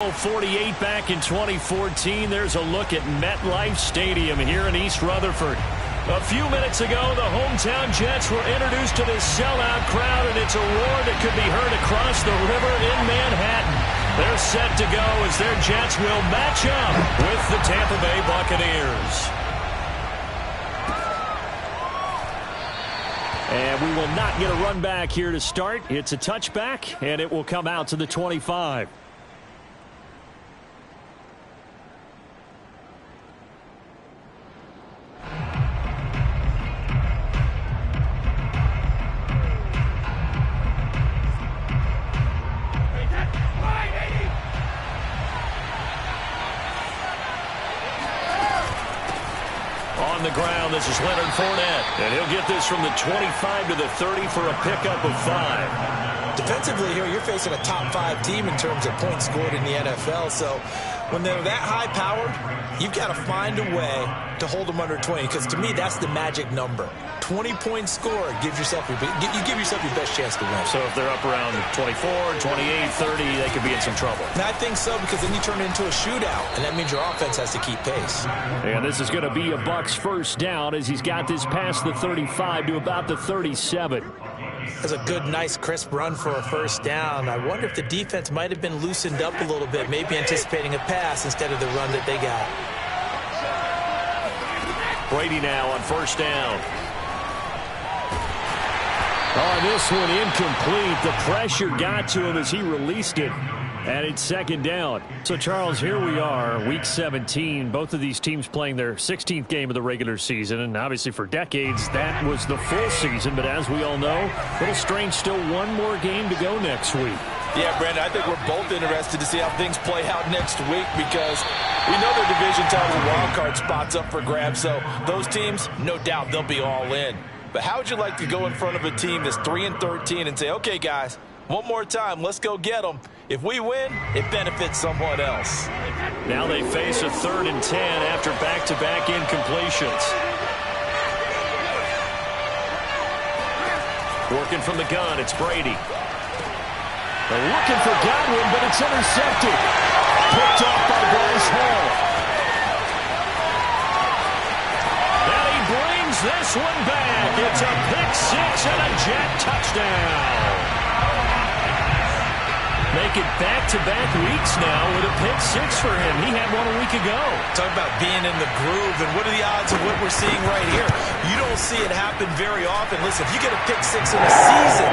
Bowl 48 back in 2014. There's a look at MetLife Stadium here in East Rutherford. A few minutes ago, the hometown Jets were introduced to this sellout crowd, and it's a roar that could be heard across the river in Manhattan. They're set to go as their Jets will match up with the Tampa Bay Buccaneers. And we will not get a run back here to start. It's a touchback, and it will come out to the 25. On the ground, this is Leonard Fournette. And he'll get this from the 25 to the 30 for a pickup of 5. Defensively here, you're facing a top 5 team in terms of points scored in the NFL. So when they're that high-powered, you've got to find a way to hold them under 20. Because to me, that's the magic number. 20-point score gives yourself you give yourself your best chance to win. So if they're up around 24, 28, 30, they could be in some trouble. And I think so, because then you turn it into a shootout, and that means your offense has to keep pace. And this is going to be a Bucs first down as he's got this past the 35 to about the 37. That's a good, nice, crisp run for a first down. I wonder if the defense might have been loosened up a little bit, maybe anticipating a pass instead of the run that they got. Brady now on first down. Oh, this one incomplete. The pressure got to him as he released it. And it's second down. So, Charles, here we are, Week 17. Both of these teams playing their 16th game of the regular season. And obviously for decades, that was the full season. But as we all know, a little strange, still one more game to go next week. Yeah, Brandon, I think we're both interested to see how things play out next week because we know their division title wild card spots up for grabs. So those teams, no doubt, they'll be all in. But how would you like to go in front of a team that's 3-13 and say, okay, guys, one more time, let's go get them. If we win, it benefits someone else. Now they face a 3rd and 10 after back-to-back incompletions. Working from the gun, it's Brady. They're looking for Godwin, but it's intercepted. Picked off by Bryce Hall. And he brings this one back. It's a pick-6 and a Jet touchdown. Make it back-to-back weeks now with a pick-6 for him. He had one a week ago. Talk about being in the groove, and what are the odds of what we're seeing right here? You don't see it happen very often. Listen, if you get a pick-6 in a season,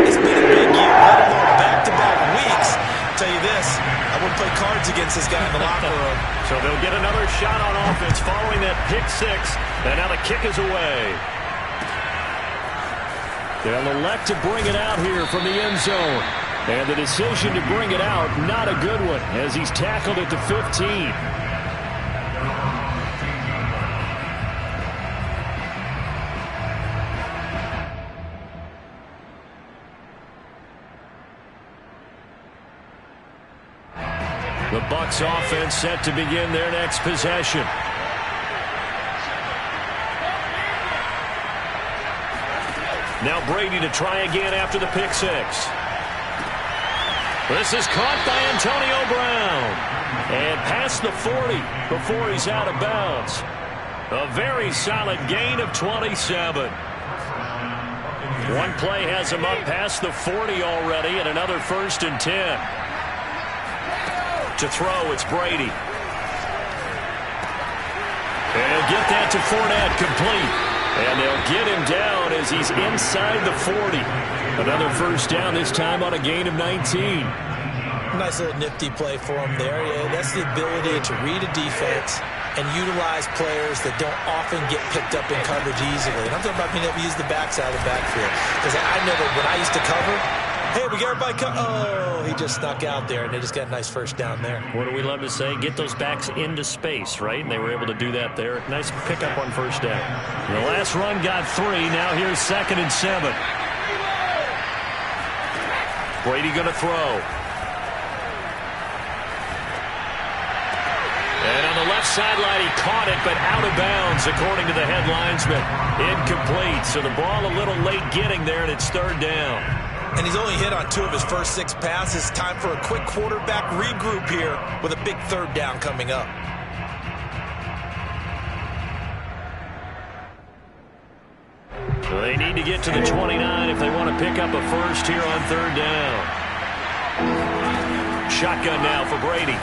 it's been a big year, let alone back-to-back weeks. I'll tell you this, I wouldn't play cards against this guy in the locker room. So they'll get another shot on offense following that pick-6, and now the kick is away. They'll elect to bring it out here from the end zone. And the decision to bring it out, not a good one, as he's tackled at the 15. The Bucs offense set to begin their next possession. Now Brady to try again after the pick-6. This is caught by Antonio Brown. And past the 40 before he's out of bounds. A very solid gain of 27. One play has him up past the 40 already, and another 1st and 10. To throw, it's Brady. And he'll get that to Fournette, complete. And they'll get him down as he's inside the 40. Another first down, this time on a gain of 19. Nice little nifty play for him there. Yeah, that's the ability to read a defense and utilize players that don't often get picked up in coverage easily. And I'm talking about being able to use the backside of the backfield. Because I never, when I used to cover, hey, we got everybody oh, he just snuck out there, and they just got a nice first down there. What do we love to say? Get those backs into space, right? And they were able to do that there. Nice pickup on first down. The last run got 3. Now here's 2nd and 7. Brady going to throw. And on the left sideline, he caught it, but out of bounds, according to the head linesman. Incomplete. So the ball a little late getting there, and it's 3rd down. And he's only hit on 2 of his first 6 passes. Time for a quick quarterback regroup here with a big 3rd down coming up. They need to get to the 29 if they want to pick up a first here on 3rd down. Shotgun now for Brady.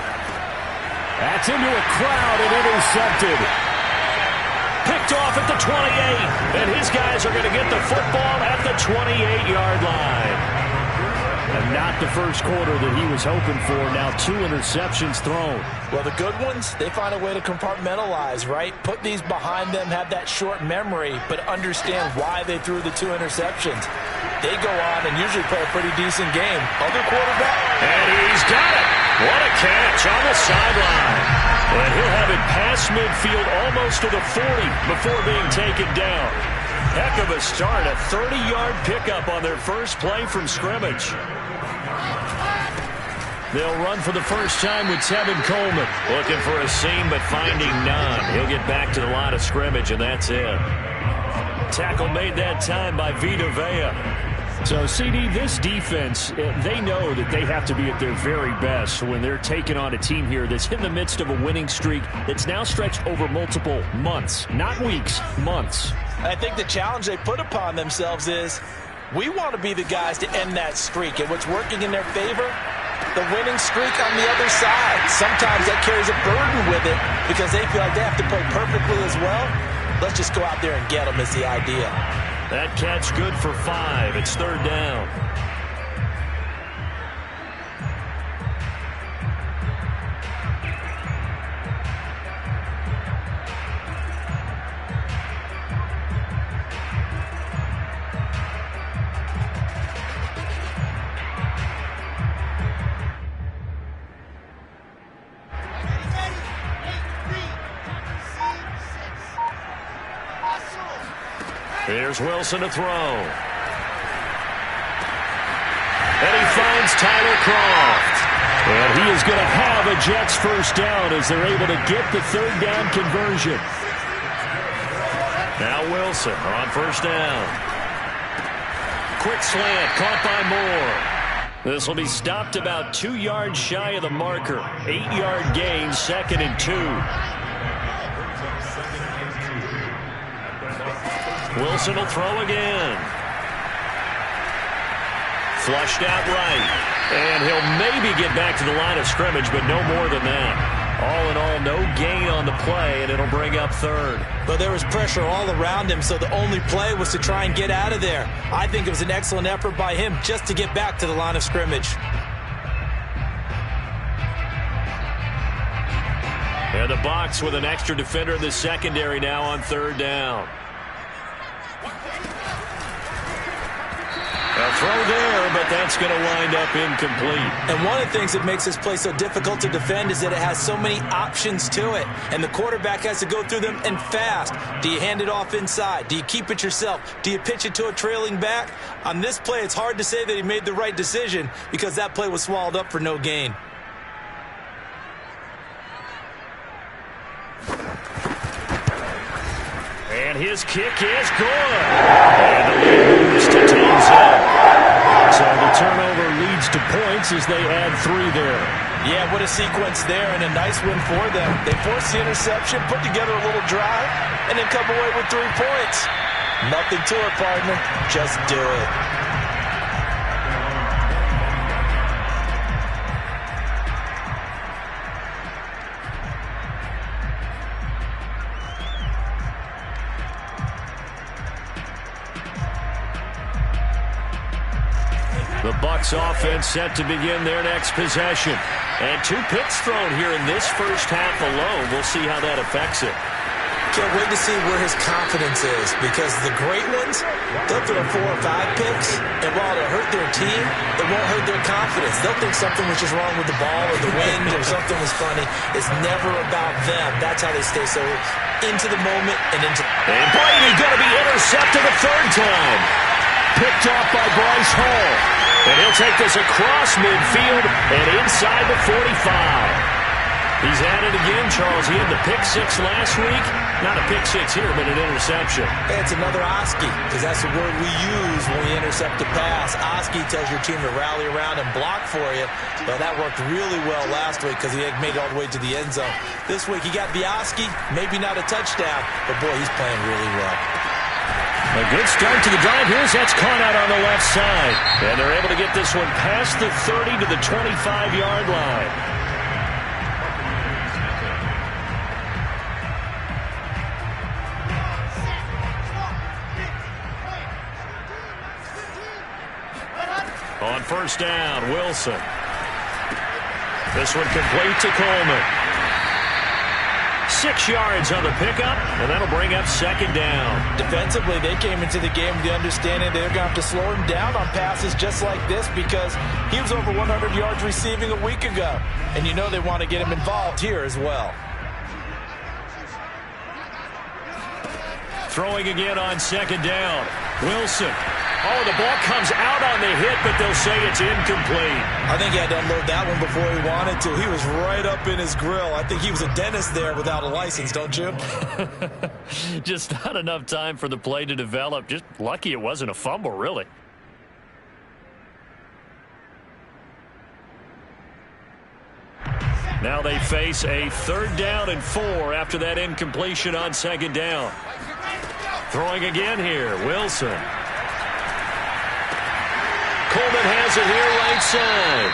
That's into a crowd and intercepted. Picked off at the 28. And his guys are going to get the football at the 28-yard line. And not the first quarter that he was hoping for. Now 2 interceptions thrown. Well, the good ones, they find a way to compartmentalize, right? Put these behind them, have that short memory, but understand why they threw the 2 interceptions. They go on and usually play a pretty decent game. Other quarterback. And he's got it. What a catch on the sideline. And he'll have it past midfield almost to the 40 before being taken down. Heck of a start. A 30-yard pickup on their first play from scrimmage. They'll run for the first time with Tevin Coleman. Looking for a seam, but finding none. He'll get back to the line of scrimmage, and that's it. Tackle made that time by Vita Vea. So, CD, this defense, they know that they have to be at their very best when they're taking on a team here that's in the midst of a winning streak that's now stretched over multiple months. Not weeks, months. I think the challenge they put upon themselves is we want to be the guys to end that streak. And what's working in their favor? The winning streak on the other side. Sometimes that carries a burden with it because they feel like they have to play perfectly as well. Let's just go out there and get them is the idea. That catch good for 5. It's 3rd down. Here's Wilson to throw. And he finds Tyler Kroft. And he is going to have a Jets first down as they're able to get the 3rd down conversion. Now Wilson on first down. Quick slant caught by Moore. This will be stopped about 2 yards shy of the marker. 8-yard gain, 2nd and 2. Wilson will throw again. Flushed out right. And he'll maybe get back to the line of scrimmage, but no more than that. All in all, no gain on the play, and it'll bring up 3rd. But there was pressure all around him, so the only play was to try and get out of there. I think it was an excellent effort by him just to get back to the line of scrimmage. And the box with an extra defender in the secondary now on 3rd down. A throw there, but that's going to wind up incomplete. And one of the things that makes this play so difficult to defend is that it has so many options to it. And the quarterback has to go through them and fast. Do you hand it off inside? Do you keep it yourself? Do you pitch it to a trailing back? On this play, it's hard to say that he made the right decision because that play was swallowed up for no gain. And his kick is good. And the lead moves to 10-0. So the turnover leads to points as they add 3 there. Yeah, what a sequence there and a nice win for them. They forced the interception, put together a little drive, and then come away with 3 points. Nothing to it, partner. Just do it. The Bucs offense set to begin their next possession. And 2 picks thrown here in this first half alone. We'll see how that affects it. Can't wait to see where his confidence is because the great ones, they'll throw 4 or 5 picks, and while it'll hurt their team, it won't hurt their confidence. They'll think something was just wrong with the ball or the wind or something was funny. It's never about them. That's how they stay so into the moment and into... And Brady going to be intercepted a 3rd time. Picked off by Bryce Hall. And he'll take this across midfield and inside the 45. He's at it again, Charles. He had the pick six last week. Not a pick six here, but an interception. It's another Oski, because that's the word we use when we intercept a pass. Oski tells your team to rally around and block for you. But that worked really well last week because he had made it all the way to the end zone. This week he got the Oski, maybe not a touchdown, but boy, he's playing really well. A good start to the drive. Here's that's caught out on the left side. And they're able to get this one past the 30 to the 25-yard line. On first down, Wilson. This one complete to Coleman. 6 yards on the pickup, and that'll bring up second down. Defensively, they came into the game with the understanding they're going to have to slow him down on passes just like this because he was over 100 yards receiving a week ago. And you know they want to get him involved here as well. Throwing again on second down. Wilson. Oh, the ball comes out on the hit, but they'll say it's incomplete. I think he had to unload that one before he wanted to. He was right up in his grill. I think he was a dentist there without a license, don't you? Just not enough time for the play to develop. Just lucky it wasn't a fumble, really. Now they face a 3rd down and 4 after that incompletion on second down. Throwing again here, Wilson. Coleman has it here right side.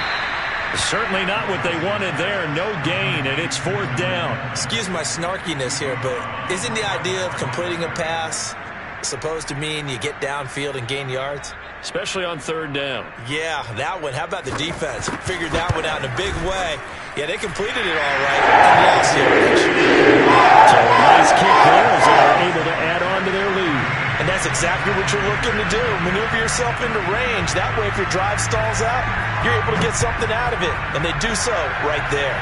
Certainly not what they wanted there. No gain, and it's 4th down. Excuse my snarkiness here, but isn't the idea of completing a pass supposed to mean you get downfield and gain yards? Especially on 3rd down. Yeah, that one. How about the defense? Figured that one out in a big way. Yeah, they completed it all right and lost yardage. So a nice kick there as they are able to add on to their lead. And that's exactly what you're looking to do. Maneuver yourself into range. That way, if your drive stalls out, you're able to get something out of it. And they do so right there.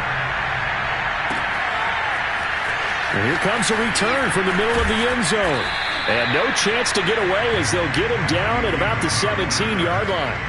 And here comes a return from the middle of the end zone. And no chance to get away as they'll get him down at about the 17-yard line.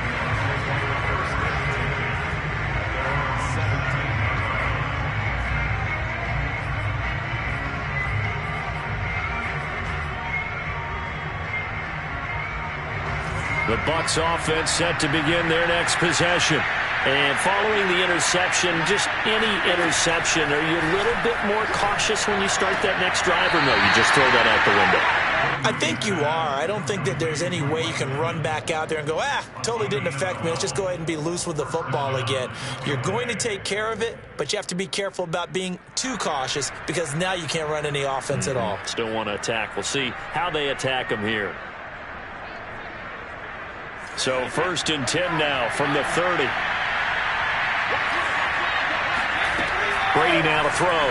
The Bucs offense set to begin their next possession. And following the interception, just any interception, are you a little bit more cautious when you start that next drive, or no, you just throw that out the window? I think you are. I don't think that there's any way you can run back out there and go, totally didn't affect me. Let's just go ahead and be loose with the football again. You're going to take care of it, but you have to be careful about being too cautious because now you can't run any offense at all. Still want to attack. We'll see how they attack them here. So 1st and 10 now from the 30. Brady now to throw.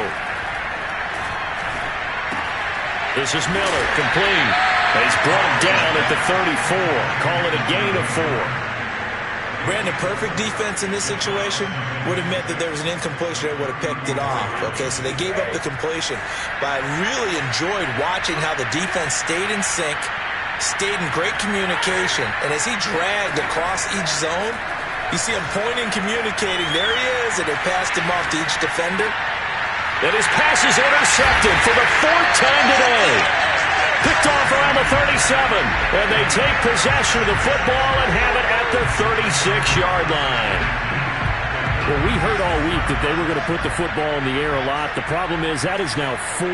This is Miller, complete. He's brought down at the 34. Call it a gain of 4. Brandon, perfect defense in this situation would have meant that there was an incompletion. They would have picked it off. Okay, so they gave up the completion. But I really enjoyed watching how the defense stayed in sync, stayed in great communication. And as he dragged across each zone, you see him pointing, communicating. There he is, and they passed him off to each defender. And his pass is intercepted for the 4th time today. Picked off around the 37. And they take possession of the football and have it at the 36-yard line. Well, we heard all week that they were going to put the football in the air a lot. The problem is that is now 4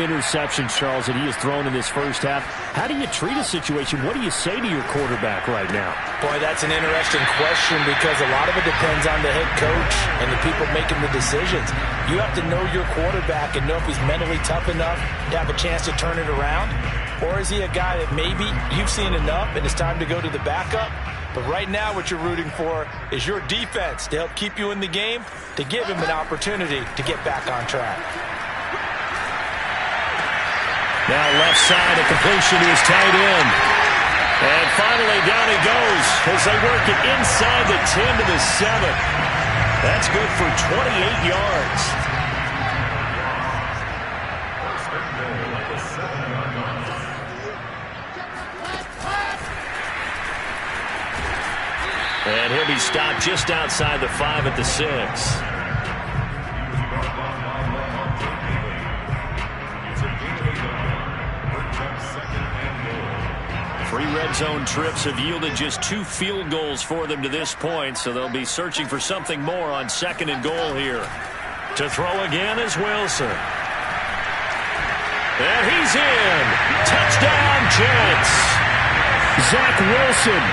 interceptions, Charles, that he has thrown in this first half. How do you treat a situation? What do you say to your quarterback right now? Boy, that's an interesting question because a lot of it depends on the head coach and the people making the decisions. You have to know your quarterback and know if he's mentally tough enough to have a chance to turn it around. Or is he a guy that maybe you've seen enough and it's time to go to the backup? But right now what you're rooting for is your defense to help keep you in the game, to give him an opportunity to get back on track. Now left side, a completion to his tight end. And finally down he goes as they work it inside the 10 to the 7. That's good for 28 yards. And he'll be stopped just outside the 5 at the 6. red zone trips have yielded just 2 field goals for them to this point, so they'll be searching for something more on 2nd and goal here. To throw again is Wilson. And he's in. Touchdown, Jets. Zach Wilson,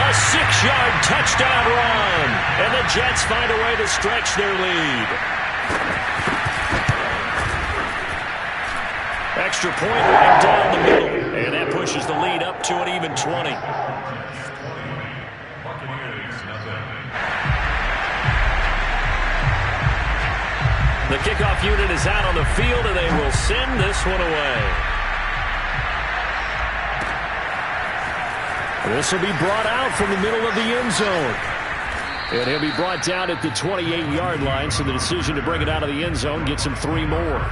a 6-yard touchdown run. And the Jets find a way to stretch their lead. Extra point right down the middle. And that pushes the lead up to an even 20. The kickoff unit is out on the field, and they will send this one away. This will be brought out from the middle of the end zone. And he'll be brought down at the 28-yard line, so the decision to bring it out of the end zone gets him 3 more.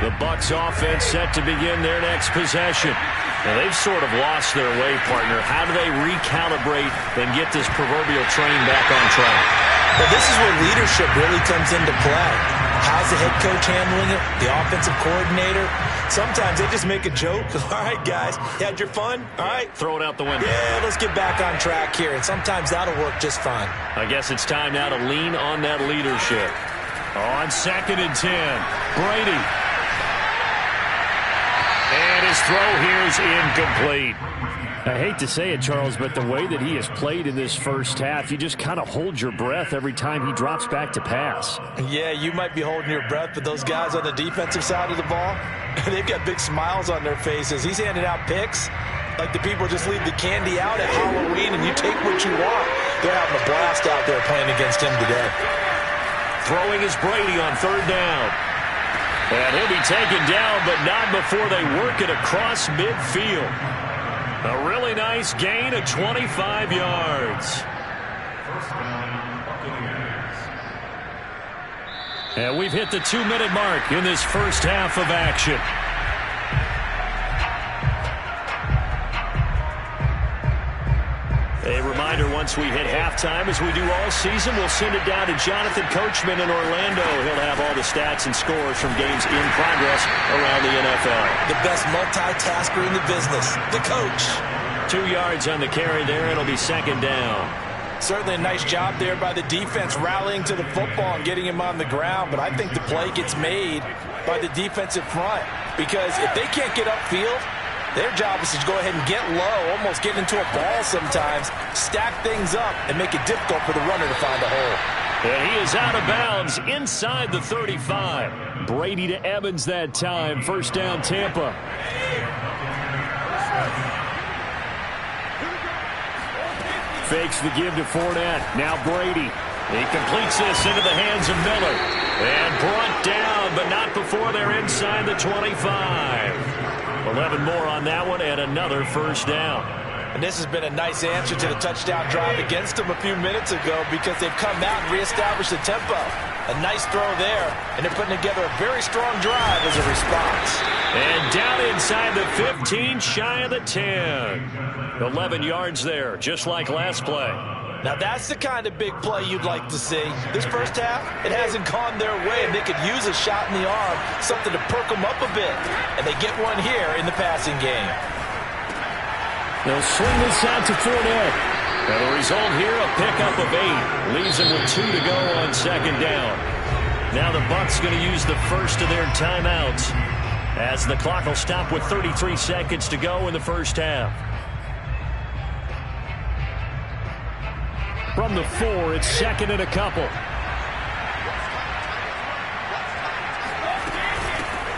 The Bucs offense set to begin their next possession. Now, they've sort of lost their way, partner. How do they recalibrate and get this proverbial train back on track? Well, this is where leadership really comes into play. How's the head coach handling it? The offensive coordinator? Sometimes they just make a joke. All right, guys, you had your fun? All right. Throw it out the window. Yeah, let's get back on track here. And sometimes that'll work just fine. I guess it's time now to lean on that leadership. On 2nd and 10, Brady. And his throw here is incomplete. I hate to say it, Charles, but the way that he has played in this first half, you just kind of hold your breath every time he drops back to pass. Yeah, you might be holding your breath, but those guys on the defensive side of the ball, they've got big smiles on their faces. He's handing out picks like the people just leave the candy out at Halloween and you take what you want. They're having a blast out there playing against him today. Throwing is Brady on 3rd down. And he'll be taken down, but not before they work it across midfield. A really nice gain of 25 yards. And we've hit the 2-minute mark in this first half of action. A reminder, once we hit halftime, as we do all season, we'll send it down to Jonathan Coachman in Orlando. He'll have all the stats and scores from games in progress around the NFL. The best multitasker in the business, the coach. 2 yards on the carry there. It'll be 2nd down. Certainly a nice job there by the defense rallying to the football and getting him on the ground, but I think the play gets made by the defensive front because if they can't get upfield, their job is to go ahead and get low, almost get into a ball sometimes, stack things up, and make it difficult for the runner to find a hole. And he is out of bounds inside the 35. Brady to Evans that time. 1st down, Tampa. Fakes the give to Fournette. Now Brady. He completes this into the hands of Miller. And brought down, but not before they're inside the 25. 11 more on that one, and another 1st down. And this has been a nice answer to the touchdown drive against them a few minutes ago because they've come out and reestablished the tempo. A nice throw there, and they're putting together a very strong drive as a response. And down inside the 15, shy of the 10. 11 yards there, just like last play. Now that's the kind of big play you'd like to see. This first half, it hasn't gone their way, and they could use a shot in the arm, something to perk them up a bit. And they get one here in the passing game. They'll swing this out to Fournette. And the result here, a pickup of 8. Leaves them with 2 to go on 2nd down. Now the Bucs going to use the first of their timeouts as the clock will stop with 33 seconds to go in the first half. From the 4, it's 2nd and a couple.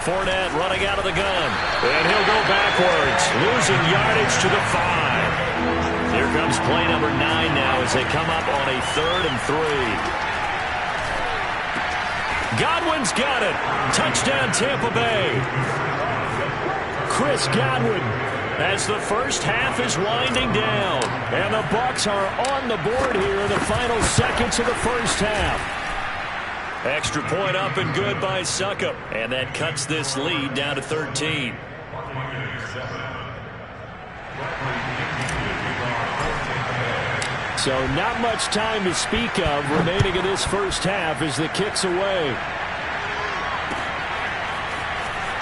Fournette running out of the gun. And he'll go backwards, losing yardage to the 5. Here comes play number 9 now as they come up on a 3rd and 3. Godwin's got it. Touchdown, Tampa Bay. Chris Godwin, as the first half is winding down. And the Bucs are on the board here in the final seconds of the first half. Extra point up and good by Succop. And that cuts this lead down to 13. So not much time to speak of remaining in this first half as the kick's away.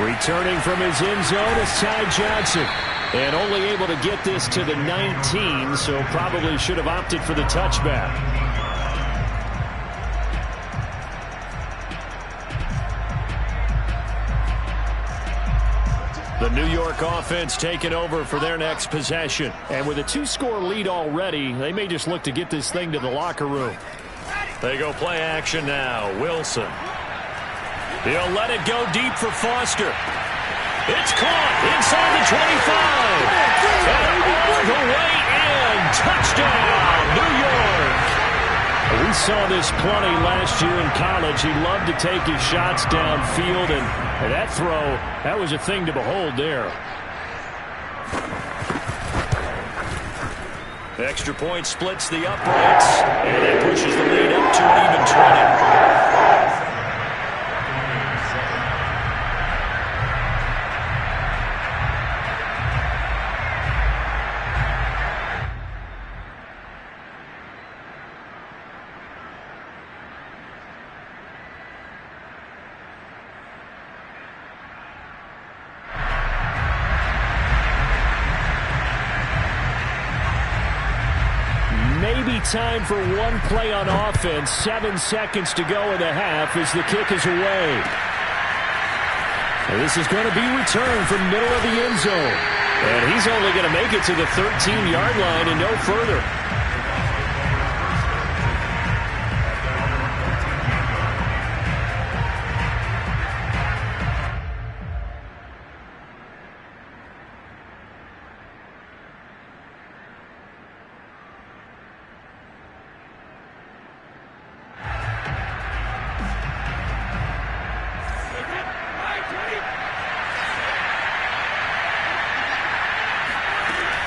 Returning from his end zone is Ty Johnson. And only able to get this to the 19, so probably should have opted for the touchback. The New York offense taking over for their next possession. And with a 2-score lead already, they may just look to get this thing to the locker room. They go play action now. Wilson. He'll let it go deep for Foster. It's caught inside the 25. And all the way in. Touchdown, New York. We saw this plenty last year in college. He loved to take his shots downfield, and that throw, that was a thing to behold there. The extra point splits the uprights, and that pushes the lead up to an even 20. Maybe time for one play on offense. 7 seconds to go in the half as the kick is away. And this is going to be returned from middle of the end zone. And he's only going to make it to the 13-yard line and no further.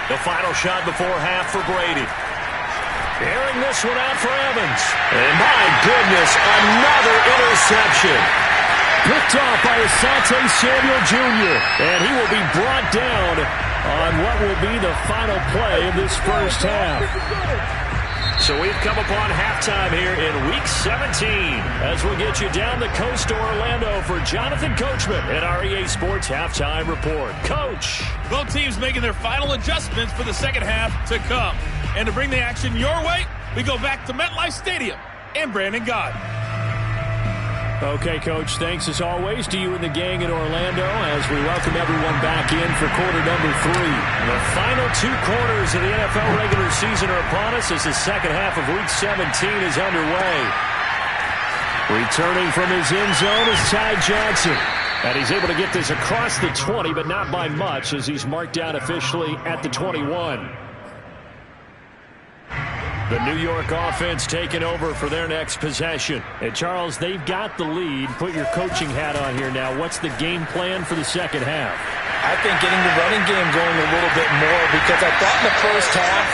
The final shot before half for Brady. Airing this one out for Evans. And my goodness, another interception. Picked off by Asante Samuel Jr. And he will be brought down on what will be the final play of this first half. So we've come upon halftime here in Week 17 as we get you down the coast to Orlando for Jonathan Coachman at our EA Sports Halftime Report. Coach. Both teams making their final adjustments for the second half to come. And to bring the action your way, we go back to MetLife Stadium and Brandon Gaudin. Okay, Coach, thanks as always to you and the gang in Orlando as we welcome everyone back in for quarter number 3. The final 2 quarters of the NFL regular season are upon us as the second half of Week 17 is underway. Returning from his end zone is Ty Johnson. And he's able to get this across the 20, but not by much as he's marked down officially at the 21. The New York offense taking over for their next possession. And, Charles, they've got the lead. Put your coaching hat on here now. What's the game plan for the second half? I think getting the running game going a little bit more because I thought in the first half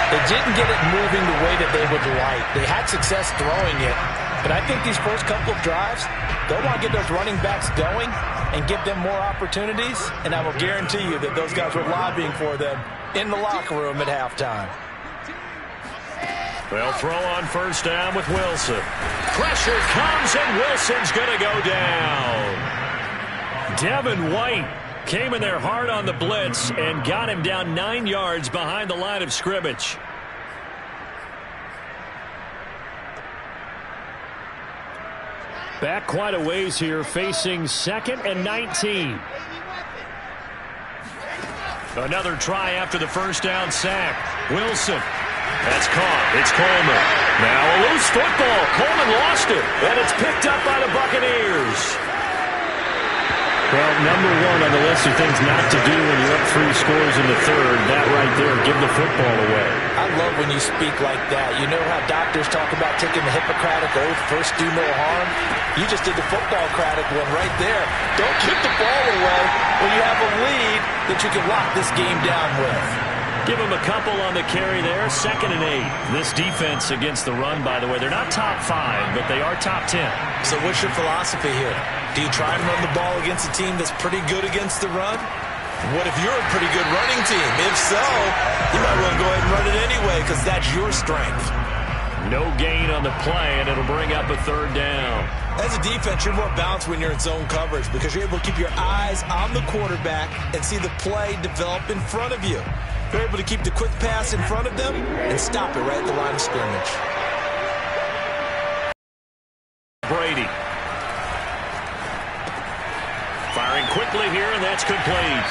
they didn't get it moving the way that they would like. They had success throwing it. But I think these first couple of drives, they'll want to get those running backs going and give them more opportunities. And I will guarantee you that those guys were lobbying for them in the locker room at halftime. They'll throw on first down with Wilson. Pressure comes, and Wilson's going to go down. Devin White came in there hard on the blitz and got him down 9 yards behind the line of scrimmage. Back quite a ways here, facing 2nd and 19. Another try after the first down sack. Wilson. That's caught. It's Coleman. Now a loose football. Coleman lost it. And it's picked up by the Buccaneers. Well, number one on the list of things not to do when you're up 3 scores in the third. That right there, give the football away. I love when you speak like that. You know how doctors talk about taking the Hippocratic Oath, first do no harm? You just did the football-cratic one right there. Don't give the ball away when you have a lead that you can lock this game down with. Give them a couple on the carry there. 2nd and 8. This defense against the run, by the way, they're not top 5, but they are top 10. So what's your philosophy here? Do you try and run the ball against a team that's pretty good against the run? What if you're a pretty good running team? If so, you might want to go ahead and run it anyway. anyway because that's your strength. No gain on the play, and it'll bring up a third down. As a defense, you're more balanced when you're in zone coverage because you're able to keep your eyes on the quarterback and see the play develop in front of you. You're able to keep the quick pass in front of them and stop it right at the line of scrimmage. Brady. Firing quickly here, and that's complete.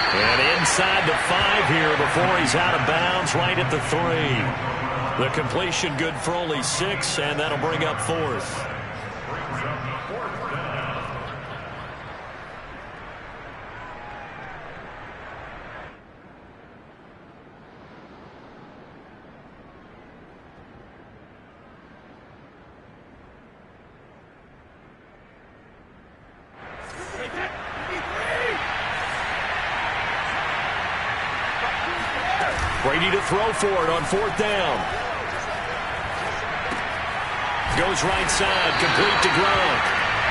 And inside the 5 here before he's out of bounds, right at the 3. The completion good for only 6, and that'll bring up 4th. Brady to throw for it on 4th down. Goes right side, complete to Gronk.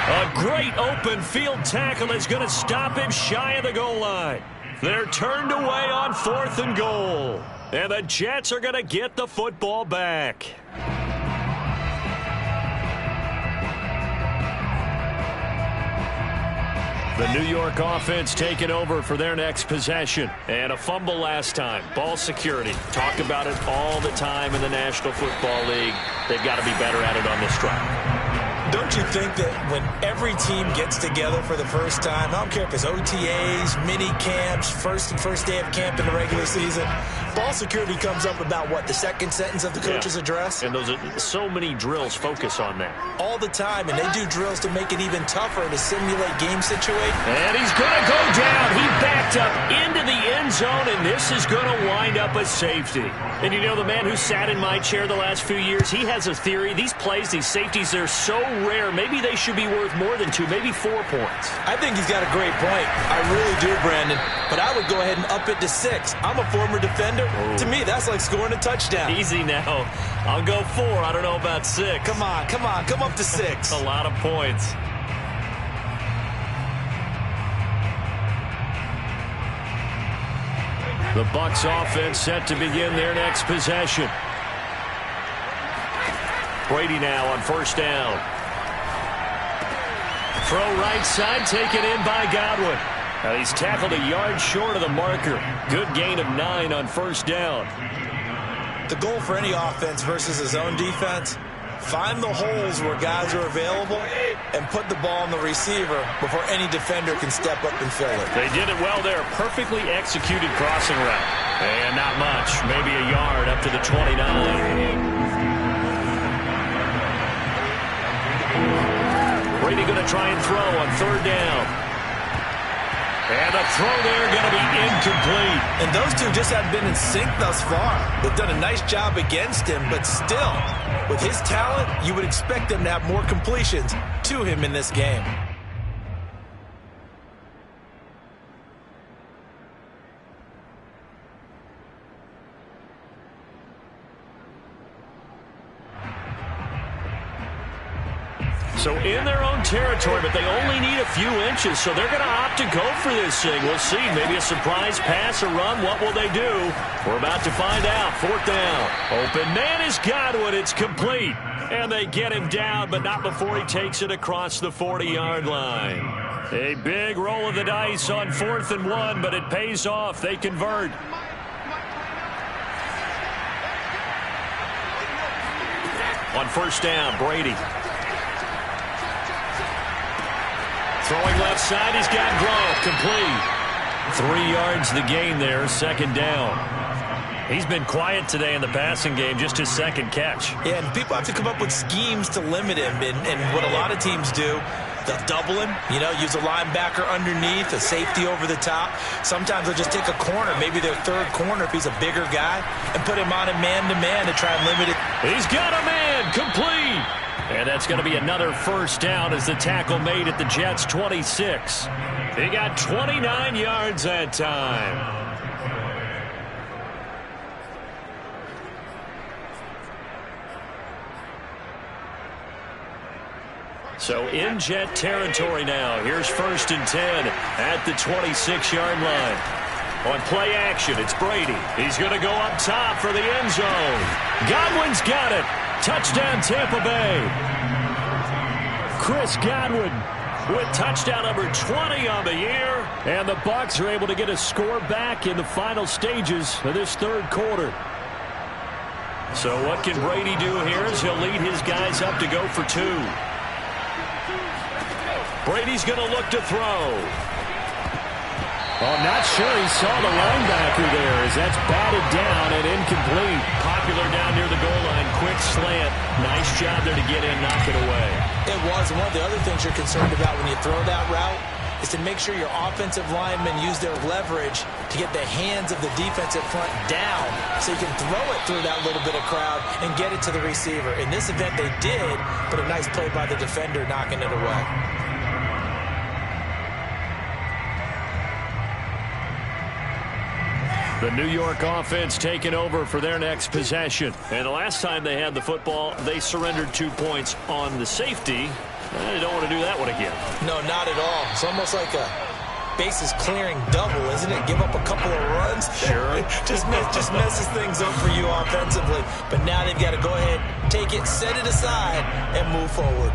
A great open field tackle is going to stop him shy of the goal line. They're turned away on 4th and goal. And the Jets are going to get the football back. The New York offense taking over for their next possession. And a fumble last time. Ball security. Talk about it all the time in the National Football League. They've got to be better at it on this drive. Don't you think that when every team gets together for the first time, I don't care if it's OTAs, mini camps, first day of camp in the regular season, ball security comes up about what, the second sentence of the coach's address? And those are so many drills focus on that. All the time, and they do drills to make it even tougher to simulate game situations. And he's going to go down. He backed up into the end zone, and this is going to wind up a safety. And you know, the man who sat in my chair the last few years, he has a theory. These plays, these safeties, they're so rare. Maybe they should be worth more than 2, maybe 4 points. I think he's got a great point. I really do, Brandon. But I would go ahead and up it to 6. I'm a former defender. To me, that's like scoring a touchdown. Easy now. I'll go 4. I don't know about 6. Come on. Come up to 6. A lot of points. The Bucs offense set to begin their next possession. Brady now on 1st down. Throw right side, taken in by Godwin. Now he's tackled a yard short of the marker. Good gain of 9 on 1st down. The goal for any offense versus his own defense, find the holes where guys are available and put the ball on the receiver before any defender can step up and fill it. They did it well there. Perfectly executed crossing route. And not much. Maybe a yard up to the 29. Brady going to try and throw on 3rd down. And the throw there going to be incomplete. And those two just haven't been in sync thus far. They've done a nice job against him, but still, with his talent, you would expect them to have more completions to him in this game. So in their own territory, but they only need a few inches, so they're going to opt to go for this thing. We'll see. Maybe a surprise pass or run. What will they do? We're about to find out. 4th down. Open man is Godwin. It's complete. And they get him down, but not before he takes it across the 40-yard line. A big roll of the dice on 4th and 1, but it pays off. They convert. On 1st down, Brady. Throwing left side, he's got Gronk, complete. 3 yards the gain there, 2nd down. He's been quiet today in the passing game, just his 2nd catch. Yeah, and people have to come up with schemes to limit him, and what a lot of teams do, they'll double him, use a linebacker underneath, a safety over the top. Sometimes they'll just take a corner, maybe their 3rd corner if he's a bigger guy, and put him on a man-to-man to try and limit it. He's got a man, complete. And that's going to be another 1st down as the tackle made at the Jets' 26. He got 29 yards that time. So in Jet territory now. Here's 1st and 10 at the 26-yard line. On play action, it's Brady. He's going to go up top for the end zone. Godwin's got it. Touchdown, Tampa Bay. Chris Godwin with touchdown number 20 on the year. And the Bucs are able to get a score back in the final stages of this third quarter. So what can Brady do here as he'll lead his guys up to go for two. Brady's going to look to throw. Oh, not sure he saw the linebacker there as that's batted down and incomplete. Popular down near the goal line. Quick slant. Nice job there to get in, knock it away. It was. One of the other things you're concerned about when you throw that route is to make sure your offensive linemen use their leverage to get the hands of the defensive front down so you can throw it through that little bit of crowd and get it to the receiver. In this event, they did, but a nice play by the defender knocking it away. The New York offense taking over for their next possession. And the last time they had the football, they surrendered 2 points on the safety. They don't want to do that one again. No, not at all. It's almost like a bases clearing double, isn't it? Give up a couple of runs. Sure. just messes things up for you offensively. But now they've got to go ahead, take it, set it aside, and move forward.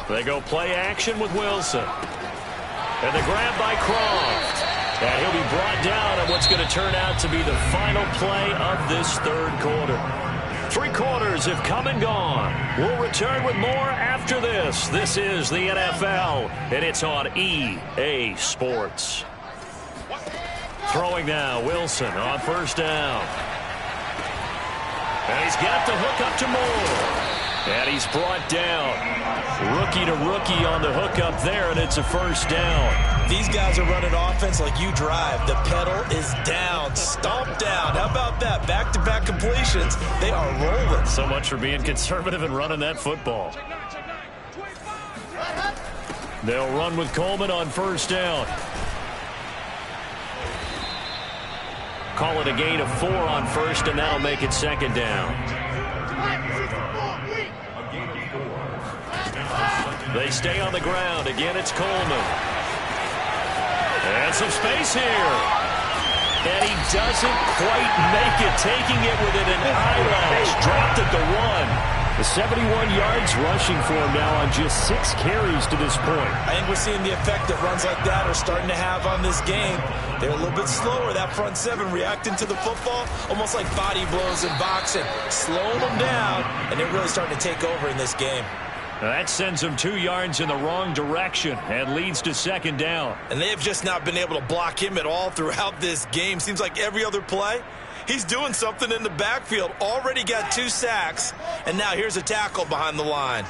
They go play action with Wilson. And the grab by Croft. And he'll be brought down on what's going to turn out to be the final play of this third quarter. 3 quarters have come and gone. We'll return with more after this. This is the NFL, and it's on EA Sports. Throwing now, Wilson on first down. And he's got the hook up to Moore. And he's brought down. Rookie to rookie on the hook up there, and it's a first down. These guys are running offense like you drive. The pedal is down, stomped down. How about that? Back-to-back completions. They are rolling. So much for being conservative and running that football. They'll run with Coleman on first down. Call it a gain of 4 on first, and that'll make it second down. They stay on the ground. Again, it's Coleman. And some space here. And he doesn't quite make it, taking it within an eyelash. Dropped at the 1. The 71 yards rushing for him now on just 6 carries to this point. I think we're seeing the effect that runs like that are starting to have on this game. They're a little bit slower, that front 7 reacting to the football, almost like body blows in boxing, slowing them down, and they're really starting to take over in this game. Now that sends them 2 yards in the wrong direction and leads to second down. And they have just not been able to block him at all throughout this game. Seems like every other play, he's doing something in the backfield. Already got 2 sacks, and now here's a tackle behind the line.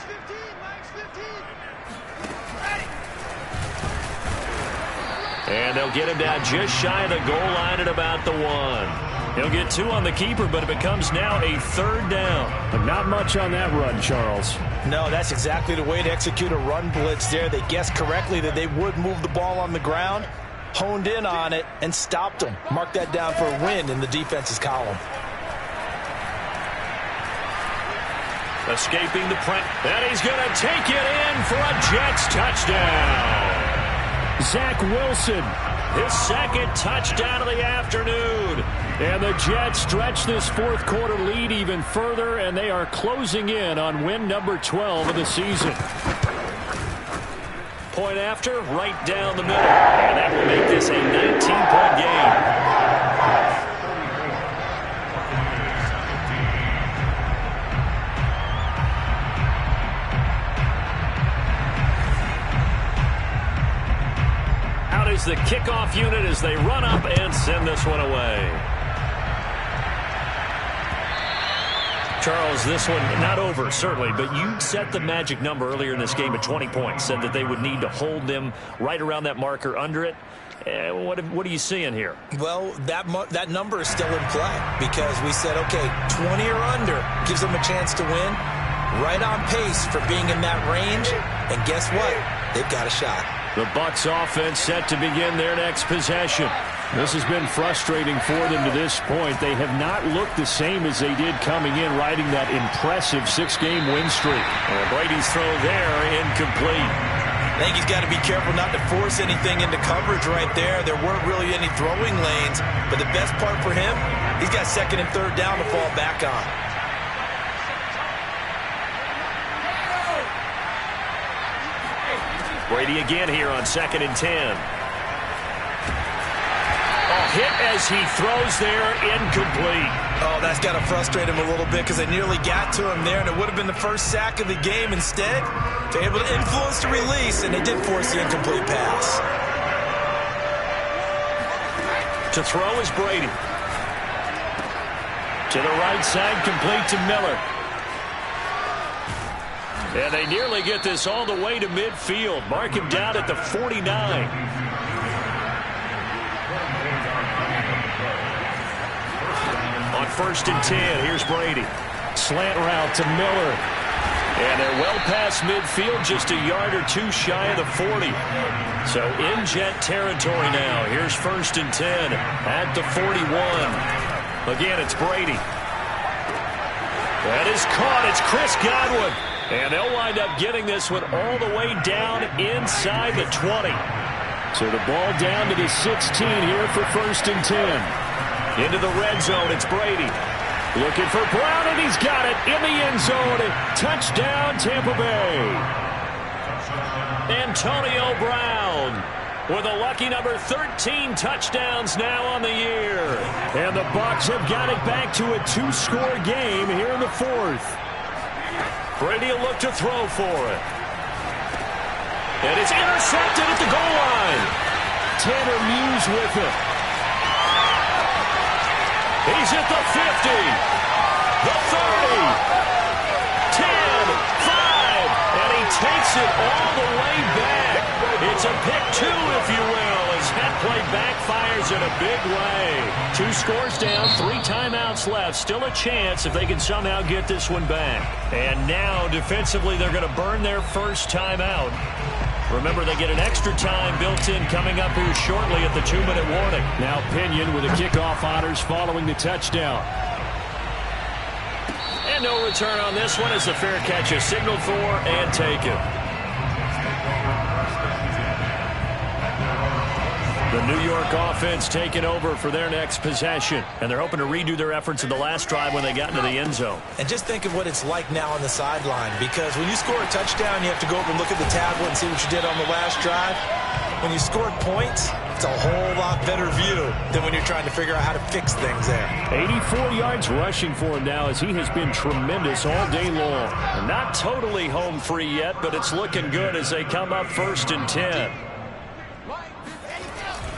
And they'll get him down just shy of the goal line at about the 1. He'll get 2 on the keeper, but it becomes now a third down. But not much on that run, Charles. No, that's exactly the way to execute a run blitz there. They guessed correctly that they would move the ball on the ground, honed in on it, and stopped them. Mark that down for a win in the defense's column. Escaping the press, and he's going to take it in for a Jets touchdown. Zach Wilson, his second touchdown of the afternoon. And the Jets stretch this fourth quarter lead even further, and they are closing in on win number 12 of the season. Point after, right down the middle. And that will make this a 19-point game. Out is the kickoff unit as they run up and send this one away. Charles, this one not over, certainly, but you set the magic number earlier in this game at 20 points, said that they would need to hold them right around that marker under it. What are you seeing here? Well, that number is still in play because we said, okay, 20 or under gives them a chance to win. Right on pace for being in that range, and guess what? They've got a shot. The Bucs offense set to begin their next possession. This has been frustrating for them to this point. They have not looked the same as they did coming in, riding that impressive 6-game win streak. And Brady's throw there, incomplete. I think he's got to be careful not to force anything into coverage right there. There weren't really any throwing lanes, but the best part for him, he's got 2nd and 3rd down to fall back on. Brady again here on 2nd and 10. Hit as he throws there, incomplete. Oh, that's got to frustrate him a little bit because they nearly got to him there, and it would have been the first sack of the game. Instead, they're able to influence the release, and they did force the incomplete pass. To throw is Brady. To the right side, complete to Miller. And they nearly get this all the way to midfield. Mark him down at the 49. On 1st and 10, here's Brady. Slant route to Miller. And they're well past midfield, just a yard or two shy of the 40. So in Jet territory now. Here's 1st and 10 at the 41. Again, it's Brady. That is caught. It's Chris Godwin. And they'll wind up getting this one all the way down inside the 20. So the ball down to the 16 here for 1st and 10. Into the red zone, it's Brady. Looking for Brown, and he's got it in the end zone. Touchdown, Tampa Bay. Antonio Brown with a lucky number 13 touchdowns now on the year. And the Bucs have got it back to a 2-score game here in the 4th. Brady will look to throw for it. And it's intercepted at the goal line. Tanner Muse with it. He's at the 50, the 30, 10, 5, and he takes it all the way back. It's a pick 2, if you will, as that play backfires in a big way. 2 scores down, 3 timeouts left. Still a chance if they can somehow get this one back. And now, defensively, they're going to burn their first timeout. Remember, they get an extra time built in coming up here shortly at the 2-minute warning. Now Pinion with the kickoff honors following the touchdown. And no return on this one as the fair catch is signaled for and taken. The New York offense taking over for their next possession. And they're hoping to redo their efforts in the last drive when they got into the end zone. And just think of what it's like now on the sideline, because when you score a touchdown, you have to go over and look at the tablet and see what you did on the last drive. When you scored points, it's a whole lot better view than when you're trying to figure out how to fix things there. 84 yards rushing for him now as he has been tremendous all day long. Not totally home free yet, but it's looking good as they come up 1st and 10.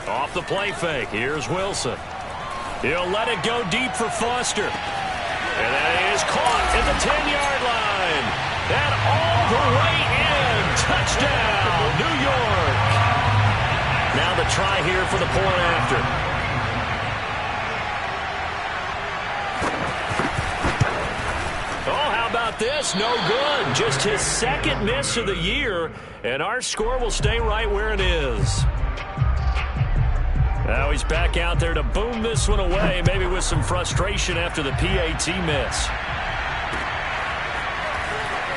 Off the play fake, here's Wilson. He'll let it go deep for Foster. And that is caught at the 10-yard line. And all the way in. Touchdown, New York. Now the try here for the point after. Oh, how about this? No good. Just his 2nd miss of the year. And our score will stay right where it is. Now he's back out there to boom this one away, maybe with some frustration after the PAT miss.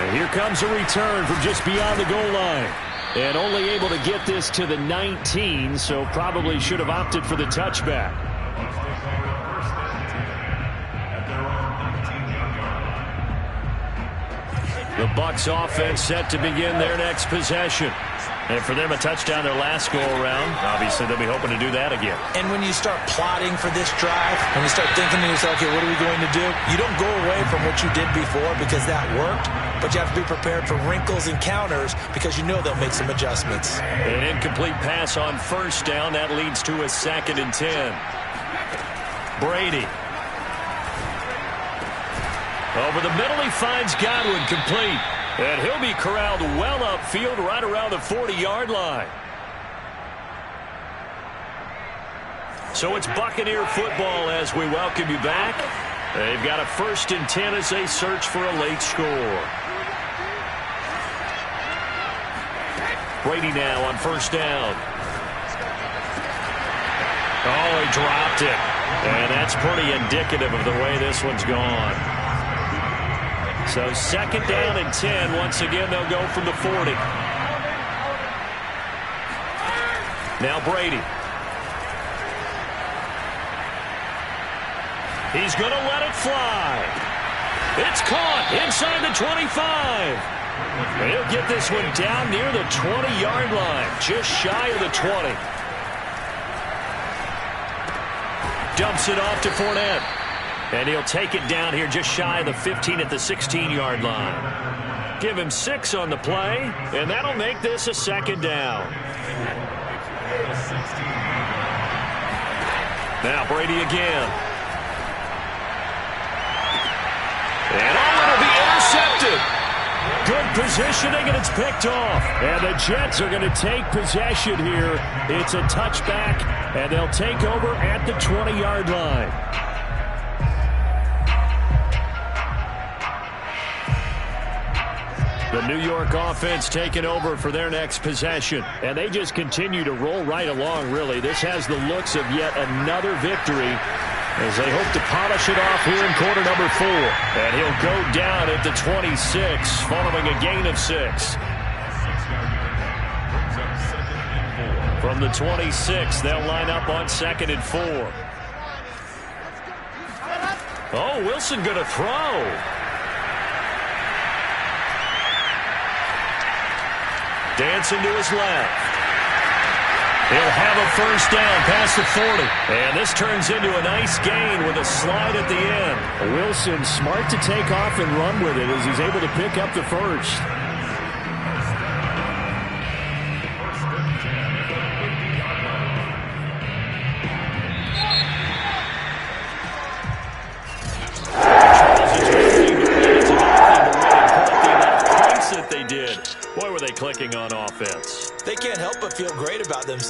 And here comes a return from just beyond the goal line. And only able to get this to the 19, so probably should have opted for the touchback. The Bucs offense set to begin their next possession. And for them, a touchdown their last go-around. Obviously, they'll be hoping to do that again. And when you start plotting for this drive, when you start thinking to yourself, okay, what are we going to do? You don't go away from what you did before because that worked, but you have to be prepared for wrinkles and counters because you know they'll make some adjustments. An incomplete pass on 1st down. That leads to a 2nd and 10. Brady. Over the middle, he finds Godwin, complete. And he'll be corralled well upfield right around the 40-yard line. So it's Buccaneer football as we welcome you back. They've got a 1st and 10 as they search for a late score. Brady now on 1st down. Oh, he dropped it. And that's pretty indicative of the way this one's gone. So 2nd down and 10. Once again, they'll go from the 40. Now Brady. He's going to let it fly. It's caught inside the 25. He'll get this one down near the 20-yard line, just shy of the 20. Dumps it off to Fournette. And he'll take it down here just shy of the 15 at the 16-yard line. Give him 6 on the play, and that'll make this a 2nd down. Now Brady again. And it'll be intercepted. Good positioning, and it's picked off. And the Jets are going to take possession here. It's a touchback, and they'll take over at the 20-yard line. The New York offense taking over for their next possession. And they just continue to roll right along, really. This has the looks of yet another victory as they hope to polish it off here in quarter number 4. And he'll go down at the 26 following a gain of 6. From the 26, they'll line up on 2nd and 4. Oh, Wilson going to throw. Dancing to his left. He'll have a 1st down past the 40. And this turns into a nice gain with a slide at the end. Wilson smart to take off and run with it as he's able to pick up the 1st. Boy, were they clicking on offense. They can't help but feel great about themselves.